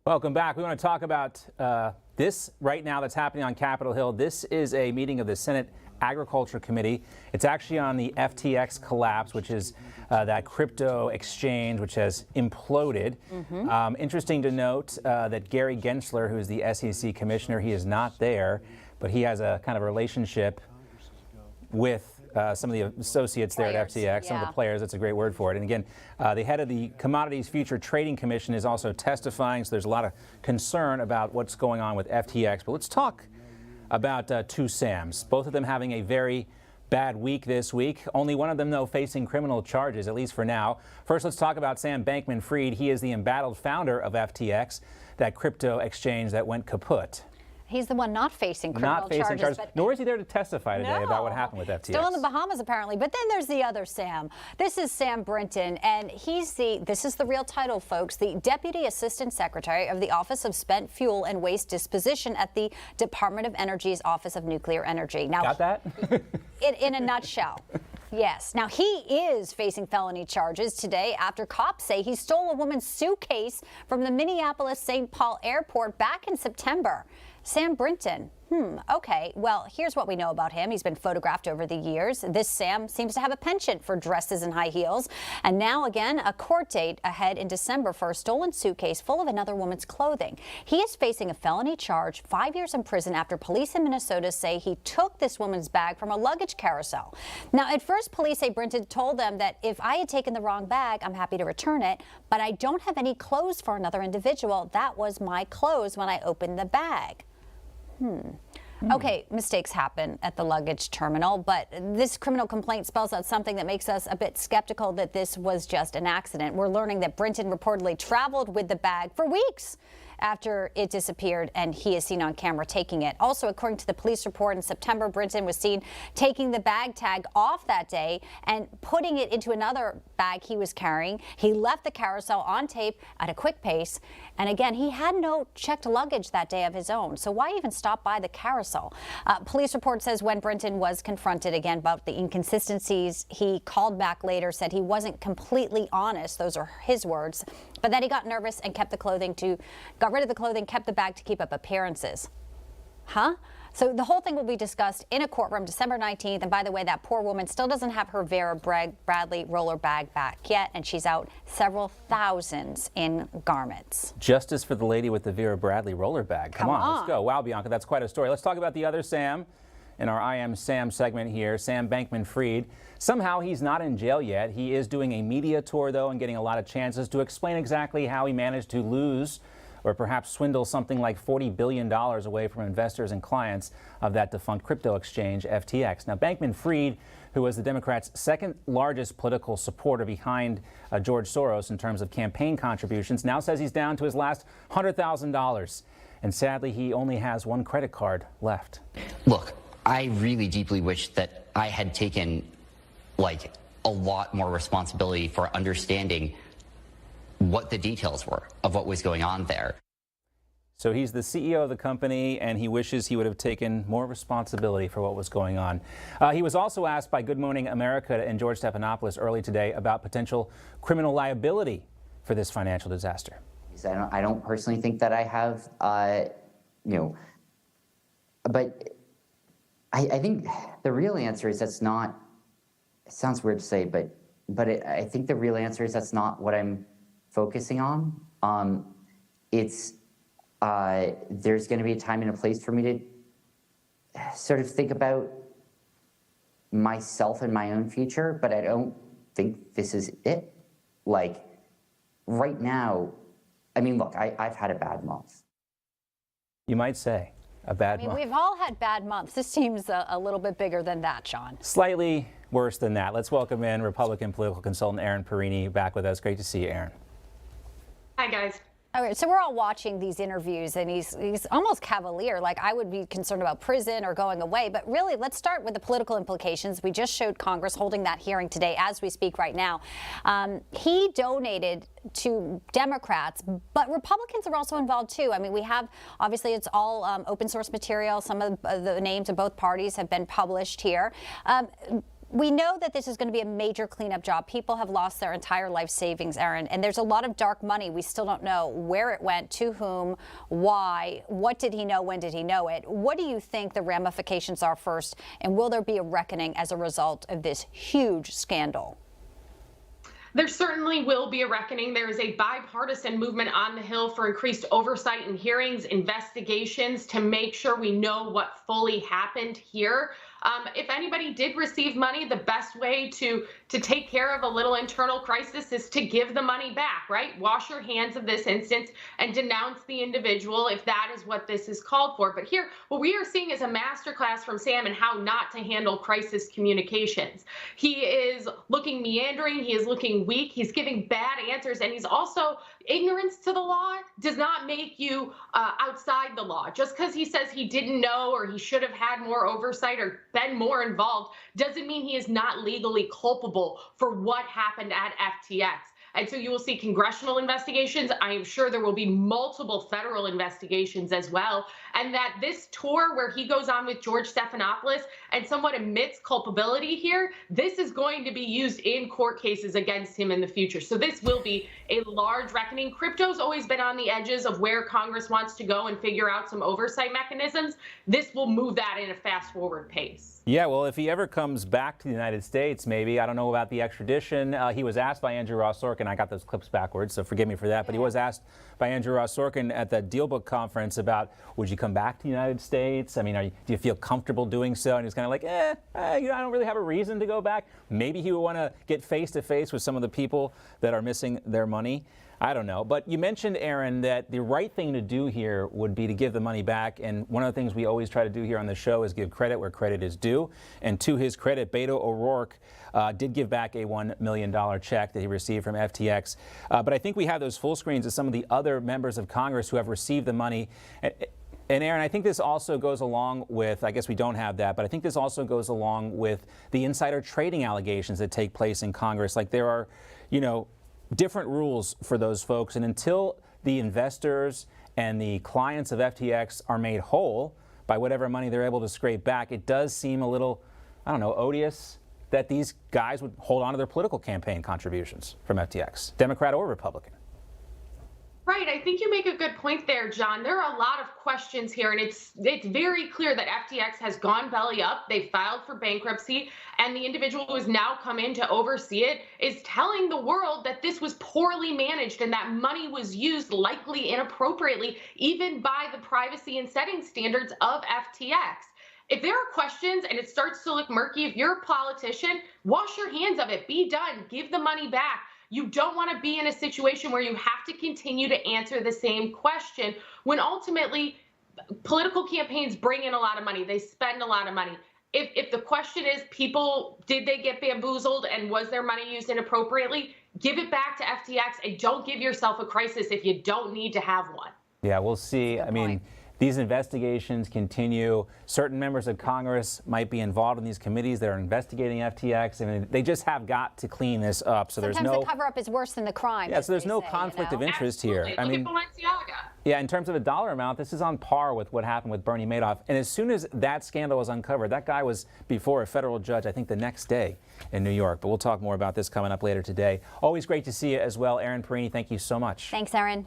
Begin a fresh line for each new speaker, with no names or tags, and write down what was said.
Welcome back. We want to talk about this right now that's happening on Capitol Hill. This is a meeting of the Senate Agriculture Committee. It's actually on the FTX collapse, which is that crypto exchange which has imploded. Interesting to note that Gary Gensler, who is the SEC commissioner, he is not there, but he has a kind of relationship with some of the associates there at FTX, some of the players. That's a great word for it. And again, the head of the Commodities Future Trading Commission is also testifying, so there's a lot of concern about what's going on with FTX. But let's talk about two Sams, both of them having a very bad week this week. Only one of them, though, facing criminal charges, at least for now. First, let's talk about Sam Bankman-Fried. He is the embattled founder of FTX, that crypto exchange that went kaput.
He's the one not facing criminal charges.
Nor is he there to testify today about what happened with FTX.
Still in the Bahamas, apparently. But then there's the other Sam. This is Sam Brinton, and this is the real title, folks, the Deputy Assistant Secretary of the Office of Spent Fuel and Waste Disposition at the Department of Energy's Office of Nuclear Energy. Now,
got that?
in a nutshell. Yes. Now, he is facing felony charges today after cops say he stole a woman's suitcase from the Minneapolis-St. Paul airport back in September. Sam Brinton. Okay. Well, here's what we know about him. He's been photographed over the years. This Sam seems to have a penchant for dresses and high heels. And now, again, a court date ahead in December for a stolen suitcase full of another woman's clothing. He is facing a felony charge, 5 years in prison, after police in Minnesota say he took this woman's bag from a luggage carousel. Now, at first, police say Brinton told them that if I had taken the wrong bag, I'm happy to return it, but I don't have any clothes for another individual. That was my clothes when I opened the bag. Okay, mistakes happen at the luggage terminal, but this criminal complaint spells out something that makes us a bit skeptical that this was just an accident. We're learning that Brinton reportedly traveled with the bag for weeks after it disappeared, and he is seen on camera taking it. Also, according to the police report, in September, Brinton was seen taking the bag tag off that day and putting it into another bag he was carrying. He left the carousel on tape at a quick pace, and again, he had no checked luggage that day of his own, so why even stop by the carousel? Police report says when Brinton was confronted again about the inconsistencies, he called back later, said he wasn't completely honest, those are his words, but that he got nervous and got rid of the clothing, kept the bag to keep up appearances. So the whole thing will be discussed in a courtroom December 19th. And by the way, that poor woman still doesn't have her Vera Bradley roller bag back yet, and she's out several thousands in garments.
Justice for the lady with the Vera Bradley roller bag. Come on, let's go. Wow, Bianca, that's quite a story. Let's talk about the other Sam in our I Am Sam segment here, Sam Bankman-Fried. Somehow he's not in jail yet. He is doing a media tour, though, and getting a lot of chances to explain exactly how he managed to lose or perhaps swindle something like $40 billion away from investors and clients of that defunct crypto exchange, FTX. Now, Bankman-Fried, who was the Democrats' second largest political supporter behind George Soros in terms of campaign contributions, now says he's down to his last $100,000. And sadly, he only has one credit card left.
Look, I really deeply wish that I had taken, a lot more responsibility for understanding what the details were of what was going on there.
So he's the CEO of the company, and he wishes he would have taken more responsibility for what was going on. He was also asked by Good Morning America and George Stephanopoulos early today about potential criminal liability for this financial disaster.
I don't personally think that I have, but I think the real answer is that's not, it sounds weird to say, but I think the real answer is that's not what I'm focusing on. There's going to be a time and a place for me to sort of think about myself and my own future, but I don't think this is it. Right now, look, I've had a bad month.
You might say a bad month.
We've all had bad months. This seems a little bit bigger than that, Sean.
Slightly worse than that. Let's welcome in Republican political consultant Erin Perrine back with us. Great to see you, Erin.
Hi, guys.
All right, so we're all watching these interviews, and he's almost cavalier. I would be concerned about prison or going away. But really, let's start with the political implications. We just showed Congress holding that hearing today as we speak right now. He donated to Democrats, but Republicans are also involved, too. We have, obviously, it's all open source material. Some of the names of both parties have been published here. We know that this is going to be a major cleanup job. People have lost their entire life savings, Erin, and there's a lot of dark money. We still don't know where it went, to whom, why, what did he know, when did he know it? What do you think the ramifications are first, and will there be a reckoning as a result of this huge scandal?
There certainly will be a reckoning. There is a bipartisan movement on the Hill for increased oversight and hearings, investigations to make sure we know what fully happened here. If anybody did receive money, the best way to take care of a little internal crisis is to give the money back, right? Wash your hands of this instance and denounce the individual if that is what this is called for. But here, what we are seeing is a masterclass from Sam in how not to handle crisis communications. He is looking meandering, he is looking weak, he's giving bad answers, and he's also, ignorance to the law does not make you outside the law. Just because he says he didn't know or he should have had more oversight or been more involved doesn't mean he is not legally culpable for what happened at FTX. And so you will see congressional investigations. I am sure there will be multiple federal investigations as well. And that this tour where he goes on with George Stephanopoulos and somewhat admits culpability here, this is going to be used in court cases against him in the future. So this will be a large reckoning. Crypto's always been on the edges of where Congress wants to go and figure out some oversight mechanisms. This will move that in a fast forward pace.
Yeah, well, if he ever comes back to the United States, maybe, I don't know about the extradition. He was asked by Andrew Ross Sorkin, I got those clips backwards, so forgive me for that, but he was asked by Andrew Ross Sorkin at the DealBook conference about, would you come back to the United States? I mean, do you feel comfortable doing so? And he's kind of like, I don't really have a reason to go back. Maybe he would want to get face to face with some of the people that are missing their money. I don't know. But you mentioned, Erin, that the right thing to do here would be to give the money back. And one of the things we always try to do here on the show is give credit where credit is due. And to his credit, Beto O'Rourke did give back a $1 million check that he received from FTX. But I think we have those full screens of some of the other members of Congress who have received the money. And Erin, I think this also goes along with, I guess we don't have that, but I think this also goes along with the insider trading allegations that take place in Congress. Like there are, different rules for those folks. And until the investors and the clients of FTX are made whole by whatever money they're able to scrape back, it does seem a little, odious that these guys would hold on to their political campaign contributions from FTX, Democrat or Republican.
Right. I think you make a good point there, John. There are a lot of questions here, and it's very clear that FTX has gone belly up. They filed for bankruptcy, and the individual who has now come in to oversee it is telling the world that this was poorly managed and that money was used likely inappropriately, even by the privacy and setting standards of FTX. If there are questions and it starts to look murky, if you're a politician, wash your hands of it. Be done. Give the money back. You don't want to be in a situation where you have to continue to answer the same question when ultimately political campaigns bring in a lot of money. They spend a lot of money. If the question is did they get bamboozled and was their money used inappropriately, give it back to FTX and don't give yourself a crisis if you don't need to have one.
Yeah, we'll see. I mean, these investigations continue. Certain members of Congress might be involved in these committees that are investigating FTX. I mean, they just have got to clean this up. So
sometimes the cover-up is worse than the crime.
Yeah, so there's no conflict of interest here.
I mean, Balenciaga.
Yeah, in terms of a dollar amount, this is on par with what happened with Bernie Madoff. And as soon as that scandal was uncovered, that guy was before a federal judge, I think the next day in New York. But we'll talk more about this coming up later today. Always great to see you as well. Erin Perrine, thank you so much.
Thanks, Erin.